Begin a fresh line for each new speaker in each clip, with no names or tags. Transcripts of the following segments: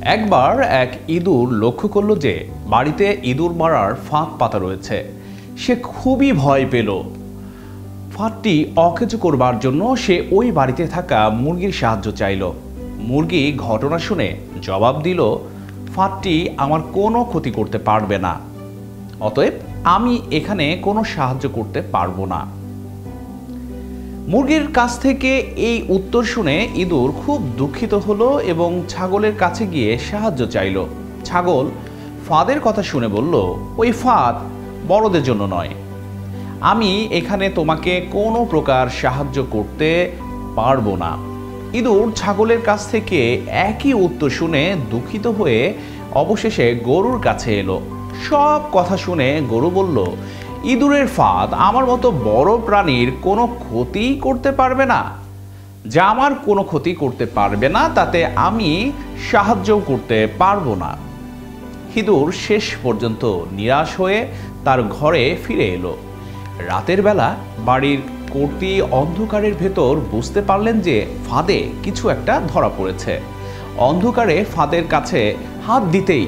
একবার এক ইঁদুর লক্ষ্য করল যে বাড়িতে ইঁদুর মারার ফাঁদ পাতা রয়েছে। সে খুবই ভয় পেল। ফাঁদটি অকেজো করবার জন্য সে ওই বাড়িতে থাকা মুরগির সাহায্য চাইল। মুরগি ঘটনা শুনে জবাব দিল, ফাঁদটি আমার কোনো ক্ষতি করতে পারবে না, অতএব আমি এখানে কোনো সাহায্য করতে পারবো না। মুরগির কাছ থেকে এই উত্তর শুনে ইঁদুর খুব দুঃখিত হলো এবং ছাগলের কাছে গিয়ে সাহায্য চাইল। ছাগল ফাঁদের কথা শুনে বলল, ওই ফাঁদ বড়দের জন্য নয়, আমি এখানে তোমাকে কোনো প্রকার সাহায্য করতে পারবো না। ইঁদুর ছাগলের কাছ থেকে একই উত্তর শুনে দুঃখিত হয়ে অবশেষে গরুর কাছে এলো। সব কথা শুনে গরু বলল, ইঁদুরের ফাঁদ আমার মতো বড় প্রাণীর কোনো ক্ষতি করতে পারবে না। যা আমার কোনো ক্ষতি করতে পারবে না তাতে আমি সাহায্যও করতে পারবো না। ইঁদুর শেষ পর্যন্ত নিরাশ হয়ে তার ঘরে ফিরে এলো। রাতের বেলা বাড়ির কর্ত্রী অন্ধকারের ভেতর বুঝতে পারলেন যে ফাঁদে কিছু একটা ধরা পড়েছে। অন্ধকারে ফাঁদের কাছে হাত দিতেই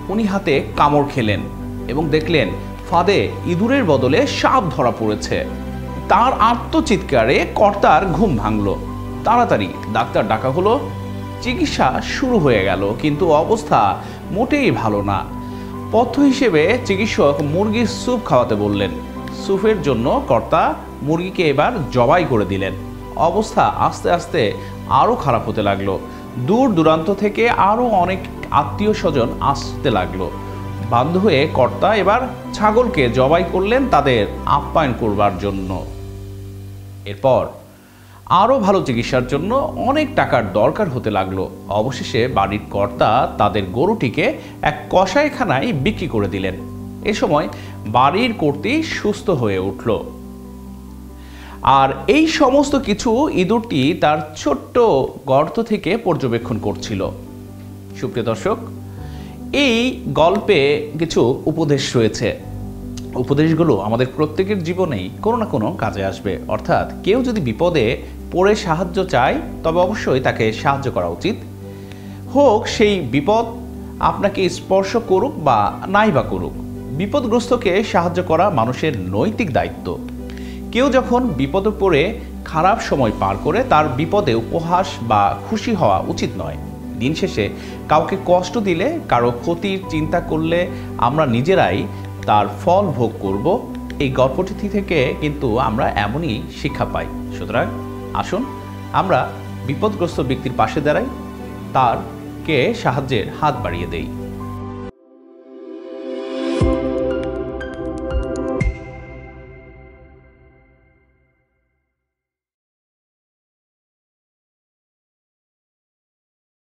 উনি হাতে কামড় খেলেন এবং দেখলেন ফাঁদে ইঁদুরের বদলে সাপ ধরা পড়েছে। তার আর্তচিৎকারে কর্তার ঘুম ভাঙল। তাড়াতাড়ি ডাক্তার ডাকা হলো। চিকিৎসা শুরু হয়ে গেল, কিন্তু অবস্থা মোটেই ভালো না। পথ্য হিসেবে চিকিৎসক মুরগির স্যুপ খাওয়াতে বললেন। স্যুপের জন্য কর্তা মুরগিকে এবার জবাই করে দিলেন। অবস্থা আস্তে আস্তে আরও খারাপ হতে লাগলো। দূর দূরান্ত থেকে আরও অনেক আত্মীয় স্বজন আসতে লাগলো। বাধ্য হয়ে কর্তা এবার ছাগলকে জবাই করলেন তাদের আপ্যায়ন করবার জন্য। এরপর আরও ভালো চিকিৎসার জন্য অনেক টাকার দরকার হতে লাগলো। অবশেষে বাড়ির কর্তা তাদের গরুটিকে এক কসাইখানায় বিক্রি করে দিলেন। এ সময় বাড়ির কর্ত্রী সুস্থ হয়ে উঠল। আর এই সমস্ত কিছু ইঁদুরটি তার ছোট্ট গর্ত থেকে পর্যবেক্ষণ করছিল। সুপ্রিয় দর্শক, এই গল্পে কিছু উপদেশ রয়েছে। উপদেশগুলো আমাদের প্রত্যেকের জীবনেই কোনো না কোনো কাজে আসবে। অর্থাৎ কেউ যদি বিপদে পড়ে সাহায্য চায় তবে অবশ্যই তাকে সাহায্য করা উচিত। হোক সেই বিপদ আপনাকে স্পর্শ করুক বা নাই বা করুক, বিপদগ্রস্তকে সাহায্য করা মানুষের নৈতিক দায়িত্ব। কেউ যখন বিপদে পড়ে খারাপ সময় পার করে তার বিপদে উপহাস বা খুশি হওয়া উচিত নয়। দিন শেষে কাউকে কষ্ট দিলে, কারো ক্ষতির চিন্তা করলে আমরা নিজেরাই তার ফল ভোগ করব। এই গল্পটি থেকে কিন্তু আমরা এমনই শিক্ষা পাই। সুতরাং আসুন আমরা বিপদগ্রস্ত ব্যক্তির পাশে দাঁড়াই, তারকে সাহায্যের হাত বাড়িয়ে দেই।